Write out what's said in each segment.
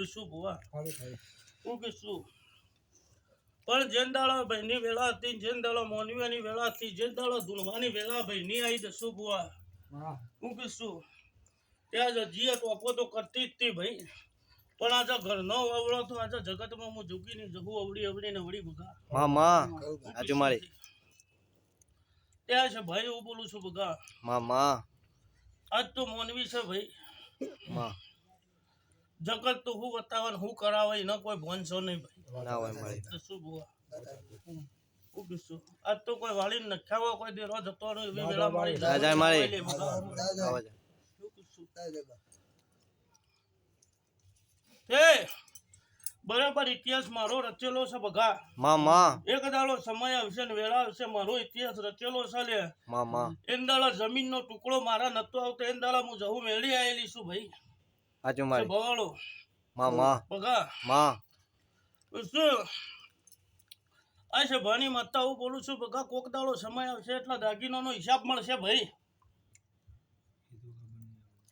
તો શું ભુવા હું કીશું પણ જેન દાડા ભાઈની વેળા હતી જેન દાડા મોનવીની વેળા હતી જેન દાડા ધૂણવાની વેળા ભાઈની આવી દસું ભુવા હું કીશું ત્યાં જીએ ટોપો તો કરતી જ હતી ભાઈ પણ આજે ઘરનો અવળો તો આજે જગતમાં હું ઝૂકીને જહું અવડી અવડીને અવડી બગા મામા આજુ મારી ત્યાં છે ભાઈ હું બોલું છું બગા મામા આજ તો મોનવી છે ભાઈ માં જગત તો હું બતાવે હું કરાવે એના કોઈ ભોનસો નહીં ભાઈ ના હોય મારી તો શું બુઆ હું કીશું આજ તો કોઈ વાળી નખ્યાવો કોઈ દેરો જતો નહીં એવી વેળા મારી જાય મારી શું કીશું એ બરાબર ઇતિહાસ મારો રચેલો છે બગા મામા એક દાડો સમય આવશે ને વેળા આવશે મારો ઇતિહાસ રચેલો છે લે મામા એન દાડા જમીનનો ટુકડો મારા નતો આવતો એન દાડા હું જહું મેળી આવેલી છું ભાઈ આજુ મારી ભવાળો મામા બગા માં શું આ છે ભાની માતા હું બોલું છું બગા કોક દાડો સમય આવશે એટલા દાગીનાનો હિસાબ મળશે ભાઈ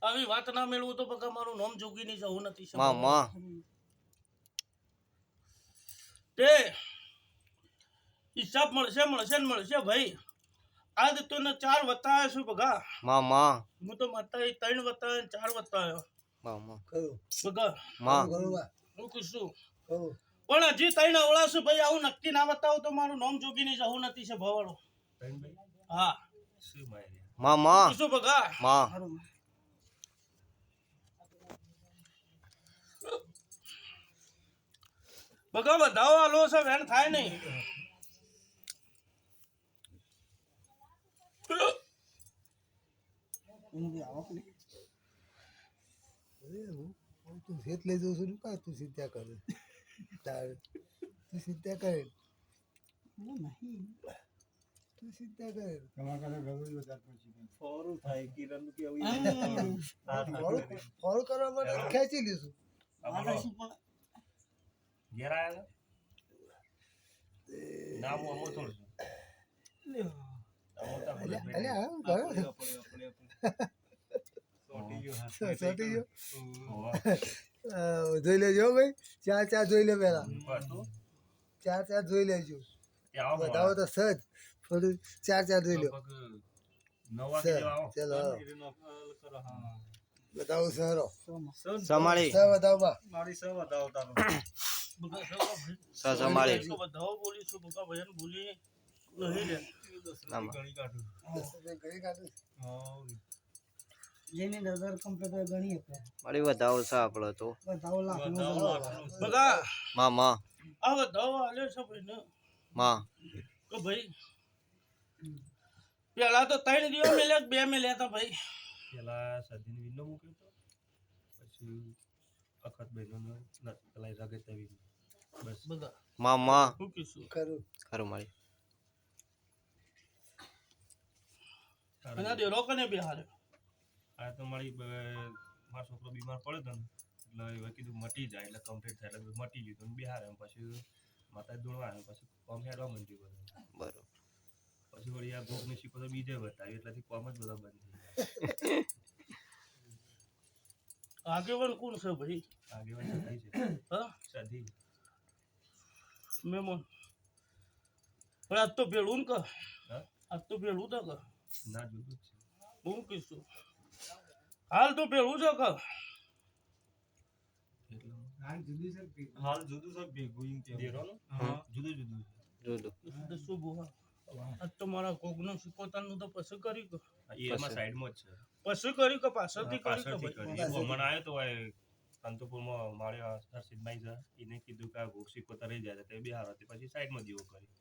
આવી વાત ના મેળવું તો બગા મારું નામ જોગી ની જવું નથી મામા તે હિસાબ મળશે મળશે ને મળશે ભાઈ આજ તો ને 4 વતાવ્યા છું બગા મામા હું તો માતા 3 વતાવ્યા 4 વતાવ્યો મામા બગા માં હું કીશું પણ હજી 3 અવળા છું ભાઈ આવું નક્કી ના બતાવું તો મારું નામ જોગી ની જવું નથી છે ભવાળો હા મામા શું બગા માં બગા બધાઓ આલો છે વેણ થાય નહીં તું શેત લઈ જઉં છું કા તું સીધા કરે તારે તું સીધા કરે તું સીધા કરે ફોલ કરવા માટે ખેંચી લીધું જોઈ લેજો ભાઈ 4 જોઈ લે પેલા 4 જોઈ લેજો બતાવો તો સજ થોડું 4 જોઈ લો ચલો બતાવો સરો સમાળી બતાવો બા સમાળી બધાઓ બોલી છું બગા ભજન ભૂલી નહીં લે જેની નજર કમ્પ્યુટર ગણી આપે મારી વધાવો છે આપણો તો બતાવો લાખ બગા મામા આ બધાઓ આલે છે ભાઈ ને માં તો ભાઈ પેલા તો 3 દિવસ મેલ્યા 2 મેલ્યા હતા ભાઈ પેલા સદીની વિન્ડો મૂક્યો તો પછી અખત બહેનોનો પેલા રગત આવી બસ બગા મામા શું કીશું કરું ખરું મારી એના દેરો કને બિહારે આ તો મારી મારો છોકરો બીમાર પડ્યો હતો ને એટલે એ કીધું મટી જાય એટલે કમ્પ્લીટ થાય એટલે મટી ગયું તો બિહાર એમ પછી માતા દોડવા આવ્યો પછી કોમ હેડવા માંડ્યું બધું બરોબર પછી વળી આ ભોગની શીખો તો બીજે બતાવી એટલાથી કોમ જ બધા બંધ થઈ આગેવાન કોણ છે ભાઈ આગેવાન સધી છે હા સધી મેમોન પણ આજ તો ભેળું ને કર હા આજ તો ભેળું તો કર ના જુદું જ છે હું કીશું હાલ તો ભેળું છે કર એટલે હાલ જુદું છે ભેગું એમ કે દેરોનું જુદું જુદું જોજો તો શું બોવા આજ તો મારા કોકનો શીખોતાનું તો પછી કર્યું કે એ એમાં સાઈડમાં જ છે પછી કર્યું કે પાછળથી કર્યું કે પાછળથી ભાઈ? કરી મને આવ્યો તો કાંતોપુરમાં મારે હર્ષિતભાઈ છે એને કીધું કે આ ભૂખ શીખોતા રહી જાય તે બિહાર હતી પછી સાઈડમાં દીવો કરી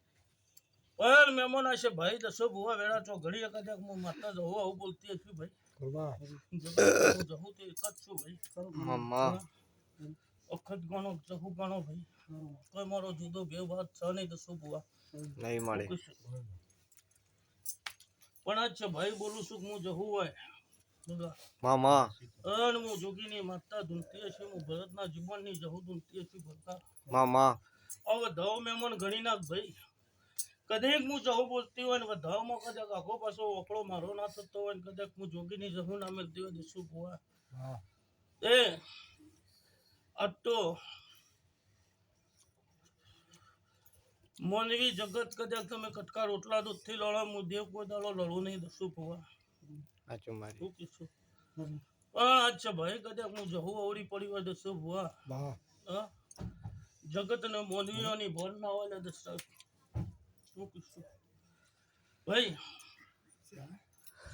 પણ મહેમાન હશે ભાઈ દસો ભુવા વેળા ચો ઘડી એક જ હું માતા જવું આવું બોલતી હતી ભાઈ કરવા જવું તો એક જ છું ભાઈ મામા વખત ગણો જહું ગણો ભાઈ કોઈ મારો જુદો બે વાત છે નહીં દસો ભુવા નહીં મળે પણ આજ છે ભાઈ બોલું છું કે હું જહું હોય મામા અને હું જોગીની માતા ધૂનતી હશે હું ભરતના જીવનની જહું ધૂનતી હશે ભરતા મામા હવે ધવ મહેમાન ગણી નાખ ભાઈ કદાચ હું જહું બોલતી હોય ને વધાવમાં કદાચ આખો પાછો ઓકળો મારો ના થતો હોય ને કદાચ હું જોગીની જહું ના મળતી હોય દસું ભુવા એ આ તો મોનવી જગત કદાચ તમે કટકા રોટલા દૂધથી લડો મુદ્દે કોઈ દાડો લડવું નહીં દસું ભુવા સાચું મારી શું કીધું પણ અચ્છા ભાઈ કદાચ હું જહું અવળી પડી હોય દસું ભુવા હા જગત ને મોનવીઓની ભોર ના હોય ને દસ શું કીધું ભાઈ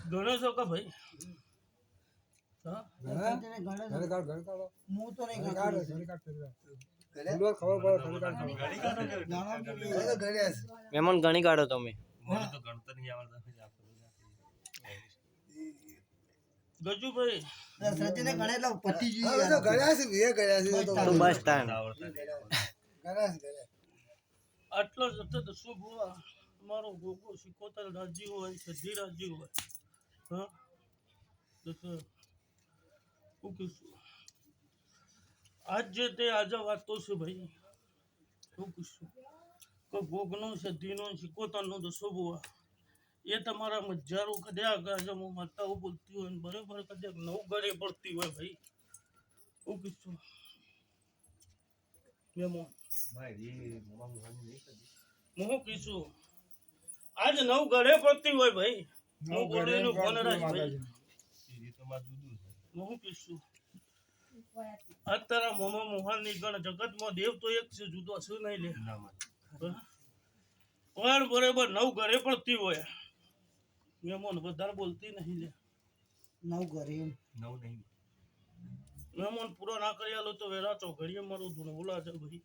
ગણો છો કે ભાઈ હા મહેમાન ઘણી કાઢો તમે મને તો ગણતર નહીં આવડતા પછી આપણે ગજુભાઈ તો બસ ટાઈમ આટલો જતો તો શું ભુવા તમારો ગોગો સિકોતર રાજી હોય સધી રાજી હોય હા તો શું કહીશું આજ જે તે આજે વાતો છે ભાઈ શું કહીશું કે ગોગનું સધીનું સિકોતરનું દસો ભુવા એ તમારા મજારું કદાચ આજે હું માતાઓ બોલતી હોય ને બરાબર કદાચ નવ ગળે પડતી હોય ભાઈ શું કહીશું મેમો ભાઈ એ મમ્મા મુહાની નહીં કરી હું કહીશું આજ નવ ગળે પડતી હોય ભાઈ હું બોલીનું ફોન રાખ ભાઈ એ તો માં જુદું છે હું કહીશું આ તારા મોમા મોહનની ગણ જગતમાં દેવ તો એક છે જુદો શું નહીં લે ના માં પણ બરાબર નવ ઘરે પડતી હોય મેમોન વધારે બોલતી નહીં લે નવ નહીં મેમોન પૂરો ના કરી આલો તો વેરા ચોઘડીએ મારું ધૂણ બોલા છે ભાઈ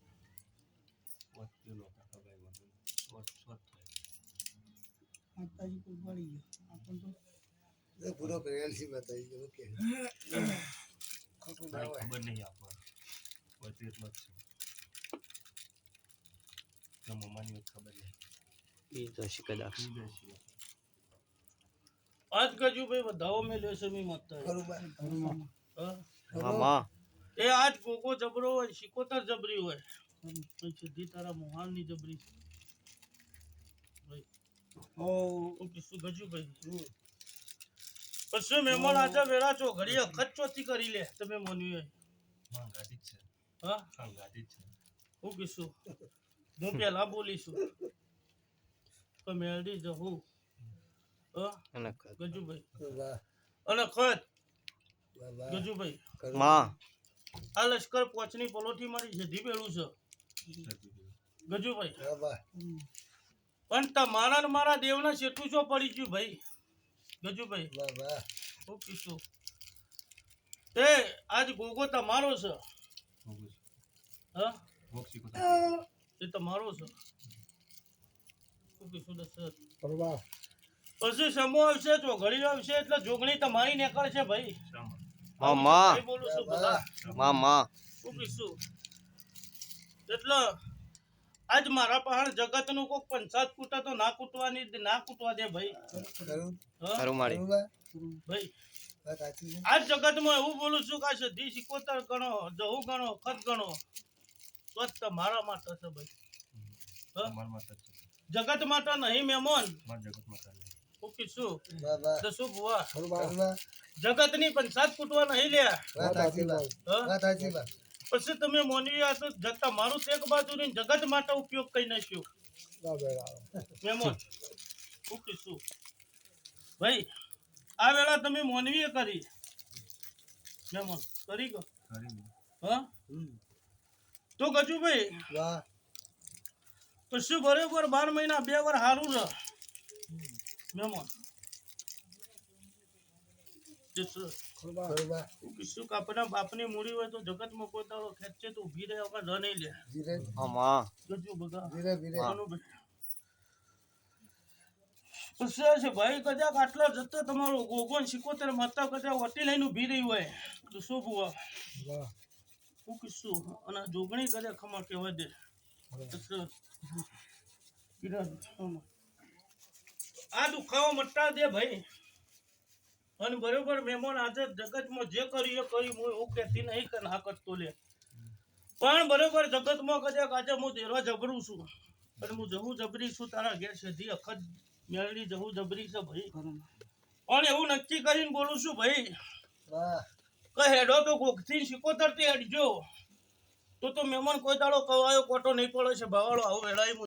વસ્તુ લોકો ખબર મને સ્વત પૂરો કરેલ છે બતાવી ઓકે ખોટું ના હોય ખબર નહીં આપણને વસ્તુ એટલો જ છે મમ્માની વાત ખબર નહીં એ તો કદાચ આજ કજુ ભાઈ વધાવો મેં લેશે મી મત મામા એ આજ કોકો જબરો હોય શિકોતર જબરી હોય સીધી તારા મોહાનની જબરી ભાઈ ઓ કીશું ગજુ ભાઈ પછી મહેમાન આજે વેરા છો ઘડી અખત ચોથી કરી લે તમે મોનવી હોય માં ગાડી છે હા હા ગાડી છે હું કીશું હું પેલા બોલીશું તો મેળડી જહું અને ગજુભાઈ વાહ અને ખત વાહ ગજુભાઈ માં આ લશ્કર પોચની પલોઠી મારી સીધી પેલું છે ગજુભાઈ વાહ પણ તમારા ને મારા દેવના શેઠું શું પડી ગયું ભાઈ ગજુભાઈ વાહ વાહ હું કીશું તે આજ ગોગો તમારો છે હા મોક્ષી કો એ તમારો છે શું કીશું દસ વાહ પછી સમો આવશે ચોઘડી આવશે એટલે જોગણી તમારી નીકળશે ભાઈ મામા ભાઈ બોલું છું બધા મામા શું કીશું એટલે આજ મારા પહાડ જગત નું કોક પંચાયત કૂટા તો ના કૂટવા દે ભાઈ કરું હા? ખરું મારી ભાઈ વાત સાચી છે આજ જગતમાં એવું બોલું છું કે આ સધી સિકોતર ગણો જહુ ગણો ખત ગણો તો જ તમારા માટે છે ભાઈ હા? માર માતા છે જગત માટે નહીં મેમોન માર જગત માતા નહીં શું કીશું વાહ વાહ દસુ ભુવા વાહ જગત ની પંચાયત કૂટવા નહીં લ્યા વાત સાચી વાત હા? વાત સાચી વાત પછી તમે મોનવી આ તો તમારું તો એક બાજુ ની જગત માટે ઉપયોગ કરી નાખ્યો મેમોન શું કીશું ભાઈ આ વેળા તમે મોનવીએ કરી મેમોન કરી ગયો કરી હા તો ગજુભાઈ વાહ પછી બરોબર 12 મહિના 2 વાર હારું છે મેમોન વાહ કીશું કે આપણા બાપની મૂડી હોય તો જગતમાં કોઈ તારો ખેંચે તો ઊભી રહે વગર ન નહીં લે ધીરે મામા ગજુ બગા ધીરે ધીરે પછી છે ભાઈ કદાચ આટલા જતો તમારો ગોગોન સિકોતર માતા કદાચ વટી લઈને ઊભી રહી હોય તો શું ભુવા વાહ હું કીશું અને જોગણી કદાચ ખમા કહેવા દે આ દુખાવો મટા દે ભાઈ અને બરોબર મહેમાન આજે જગતમાં જે કર્યું એ કર્યું હું એવું કહેતી નહીં કે ના કરતો લે પણ બરોબર જગતમાં કદાચ આજે હું દેરવા જબરું છું અને હું જહું જબરી છું તારા ઘેર સીધી અખત મેળવી જહું જબરી છે ભાઈ પણ એવું નક્કી કરીને બોલું છું ભાઈ વાહ કે હેડો તો ગોખથી સિકોતર થી હેડજો તો મહેમાન કોઈ દાડો કવાયો કોટો નહીં પડે છે ભાવાળો આવું વેળાય